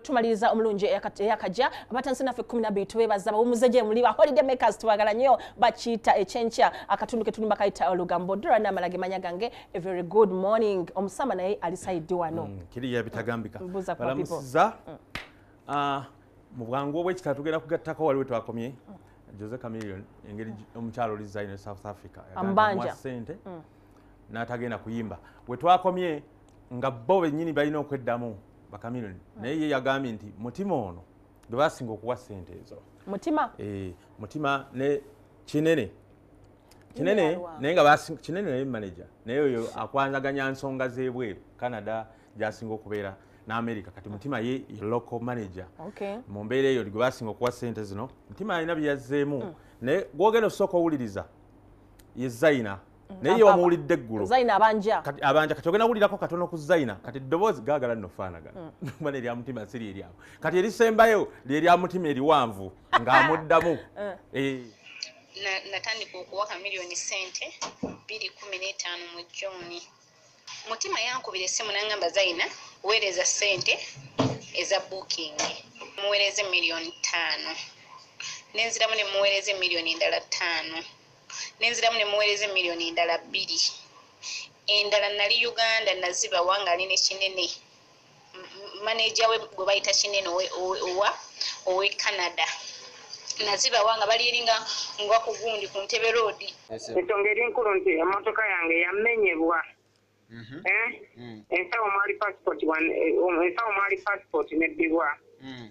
Tumaliriza omulungi eyakajja abatansi naffe 12 tubebaza bawumuze gye muli ba holiday makers twagala nnyo bakiyita ekyenkya akatundu ke tulumba kayita Olugambo dora n'amalage manya gange a very good morning omusama naye alisaidi wano kiriya bitagambika balamusiza mu bwangu obw'ekitatu tugenda kugattako waliwo twakomye Josephat engeri omukyalo designer South Africa ambanja sente n'atagenda kuyimba we twakomye nga bo bennyini balina okweddamu bakamiloni naye yagambye nti mutima ono gwe basinga okuwa ssente ezo mutima ne kinene naye nga kinene naye manager naye oyo akwanaganya nsonga z'ebweru Canada gy'asinga okubeera n'Amerika kati mutima ye local manager mu mbeera eyo gwe basinga okuwa ssente zino mutima alina bye yazzeemu naye gwogenda osooka owuliriza ye Zaina naye omuwulidde eggulu Zaina abanja kati ogenda wulirako katono ku Zaina kati eddoboozi gaagala nno faanagana kuba nerya mutima siri eryabo kati erisembayo lyerya mutima eriwanvu ng'amuddamu natandika okuwaka miliyoni ssente 215 mu Juni. Mutima yankubira essimu n'angamba Zaina weereza ssente eza booking muweereze miliyoni 5 nenziramu ne muweereze miliyoni endala 5 nenziramu ne muweereze miliyoni endala 2 endala nali Uganda naziba wanga alina kinene manager we gwe bayita kinene owe Canada naziba wanga bali eringa ngwa kugundi ku Ntebe road ensonga eri nkulu nti emmotoka yange yamenyebwa ensawo mwali passport nebbibwa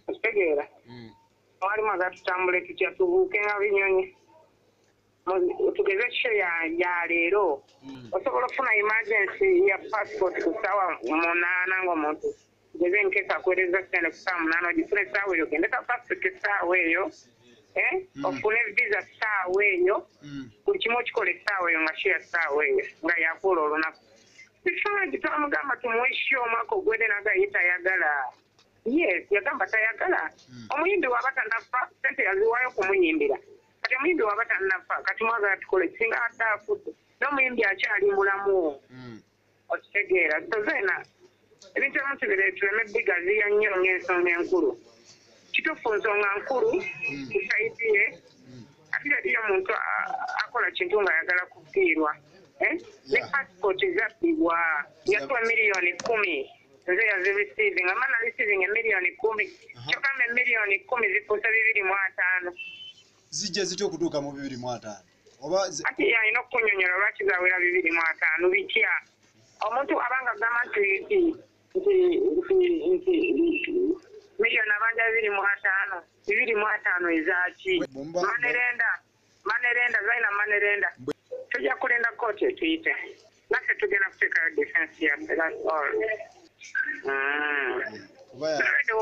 okitegeera mwalimu agatutambule tutya tubuuke nga binyonyi tugeze ekisho ya leero osobola okufuna emergency ya passport ku ssaawa 8 ng'omuntu tugeze nkesa akuweereza ssente ku ssaawa 8 ogifune essaawa eyo gendeka passport essaawa eyo ofune visa ssaawa eyo buli kimu okikola essaawa eyo nga kiya ssaawa eyo nga yakuola olunaku kifaananyi twamugamba tumuweshe omwaka ogwedde naga ye tayagala yes yagamba tayagala omuyimbi waba tanafa ssente yaziwaayo kumuyimbira kati omuyimbi waba tanafa kati mwagala tukole kisinga adde afudde n'omuyimbi akyali mulamu okitegeera so Zaina ebintu ebimu tuleme bigaziya nnyo ng'ensonga enkulu kituufu nsonga nkulu kusayidi ye ate yali omuntu akola kintu ng'ayagala kufiirwa ne passport zabbibwa yatuwa miliyoni 10 nze yazireceiving amana receiving miliyoni 10 kyokamba miliyoni 10 zifuusa 2.5 zijja zitya okutuuka mu 2.5 oba ati alina okunyonyola lwaki zawera 2.5 bitya omuntu abanga agamba nti miliyoni abanja 2.5 ezaki manerenda Zaina manerenda tujja kulenda kooti etuyite naffe tugenda kuteekayo defense yaffe that's all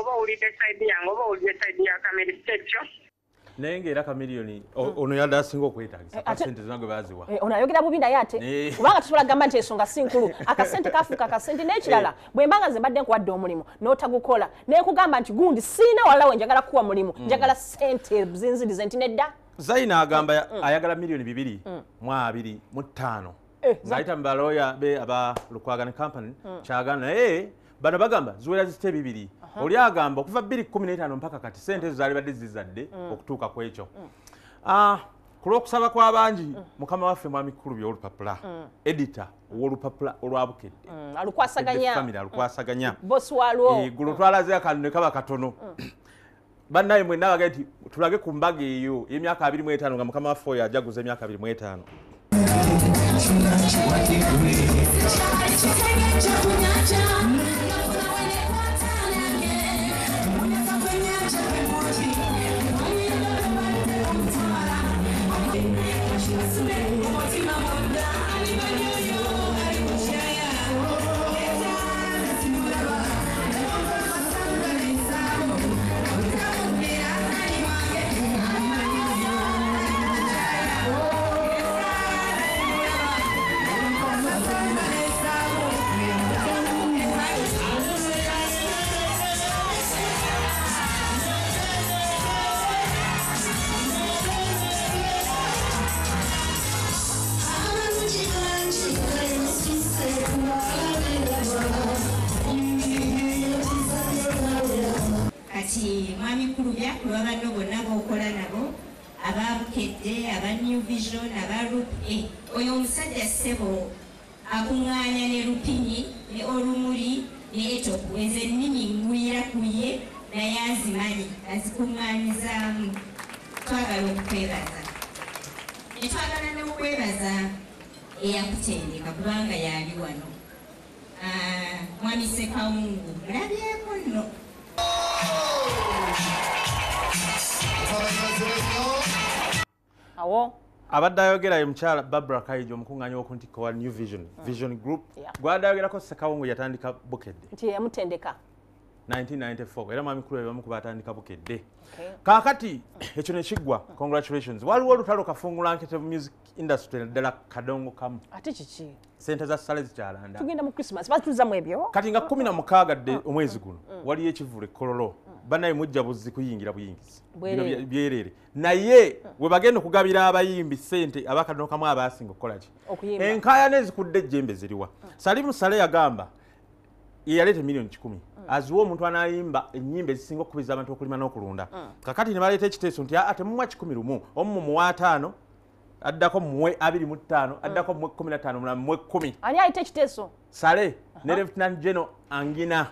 oba owulidde sayidi yange oba owulidde sayidi ya kameri sekyo naye ng'era kamiliyoni ono yadde asinga okwetaagisa kasente zona gwe baziwa ono ayogera bubi naye ate kubanga tusobola kugamba nti ensonga si nkulu akasente kafuuka akasente n'ekirala bwe mbanga nze mbadde nkuwadde omulimu n'otagukola naye kugamba nti gundi siina walala we njagala kuwa mulimu njagala ssente zinzirize nti nedda Zaina agamba ayagala miliyoni 2.25 ng'ayita mu balooya be aba Lukwagane company kyagana naye bano bagamba ziwera zite 2 oli agamba okuva 2015 mpaka kati ssente ezo zaali badde zizadde okutuuka ku ekyo ku lw'okusaba kw'abangi mukama waffe mwami Kulubi olupapula editor w'olupapula olwa Bukedde alukwasaganya bosi walwo guno twalaze akantu ne kaba katono bannaye mwenna baga nti tulage ku mbaga eyo y'emyaka 25 nga mukama waffe oyo ajaguza emyaka 25 New Vision abalupe oyo omusajja ssebo akung'aanya ne lupinyi ne olumuli ne etopu enze ennimi ngwira kuye naye azimanyi azikuŋŋaanyizaamu twagala okukwebaza ne twagala n'okwebaza eyakutendeka kubanga yali wano mwami Ssekawungu mulabyeko nno awo abadde ayogera mukyala Barbara Kayija omukung'aanya w'okuntikko wa New Vision Group gw'adde ayogerako Ssekawungu yatandika Bukedde nti yamutendeka 1994 era mwami kulu bamu kubatandika Bukedde kaakati ekyo ne kiggwa congratulations waliwo olutalo kafungula nkete music industry ddala kadongo kamu ate kiki sente za ssale zikyalanda tugenda mu Christmas batuzamu ebyo kati nga 16 dde omwezi guno waliyo ekivule kololo banaye mujja buzzi kuyingira buyingizi byerere naye we bagenda okugabira abayimbi sente abakadongo kamu abasinga okukola ki enkaayana ezikudde ejjembe ziriwa Salimu Sale yagamba yaleeta milioni 10 aziwa omuntu anayimba ennyimba ezisinga okukubiza abantu okulima n'okulunda kakati ne baleeta ekiteeso nti ate mumwa 11 omu muwa 5 addako muwe 25 addako muwe 15 mulamu muwe 10 ani ayita ekiteeso Sale ne Lieutenant General Angina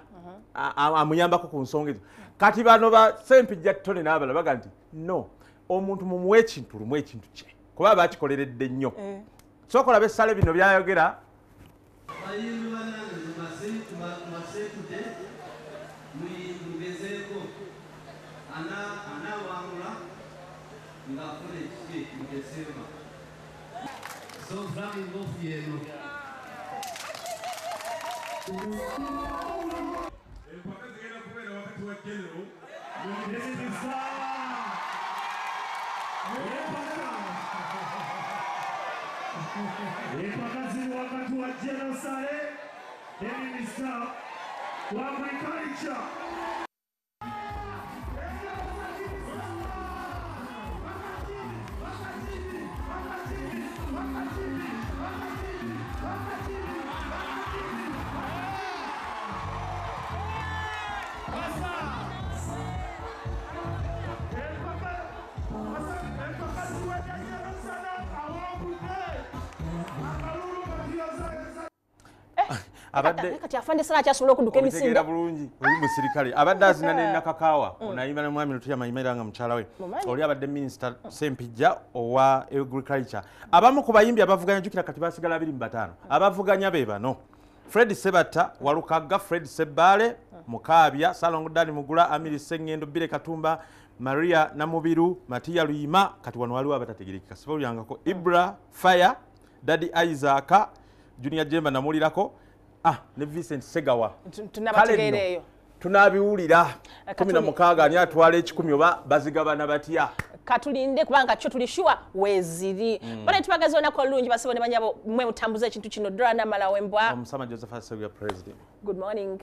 amuyambako ku nsonga ezo kati bano ba Sempijja Tone n'abala baga nti no omuntu mumuwe ekintu lumu ekintu kye kuba bakikoleredde nnyo sokola be Sale bino byayogera wakati wa Josephat Minister wa Agriculture abadde kati afande sana kyasobola okuduka emisinde bulungi oli musirikale abadde azina ne nakakaawa onayimba ne mwami Lutya mayimiranga mukyala we oli abadde Minister Sempijja owa Agriculture abamu ku bayimbi abavuganya jukira kati basigala 25 abavuganya be bano Fred Sebata Walukaga Fred Sebale Mukabya Salongo Dani Mugula Amiri Sengendo Bire Katumba Maria Namubiru Matia Luyima kati wano waliwo abatategerekeka sibo yangako Ibra Fire Daddy Isaac Junior Jemba namulirako ne Vincent Segawa tunabategereyo tunabiwulira 16 ani atwala 10 oba bazigabana batya katulinde kubanga kyo tuli sure weziri bale tubagaze onako lungi basibone banyabo mwe mutambuza ekintu kino Dora na Malawembwa Omusama Josephat Sseguya president good morning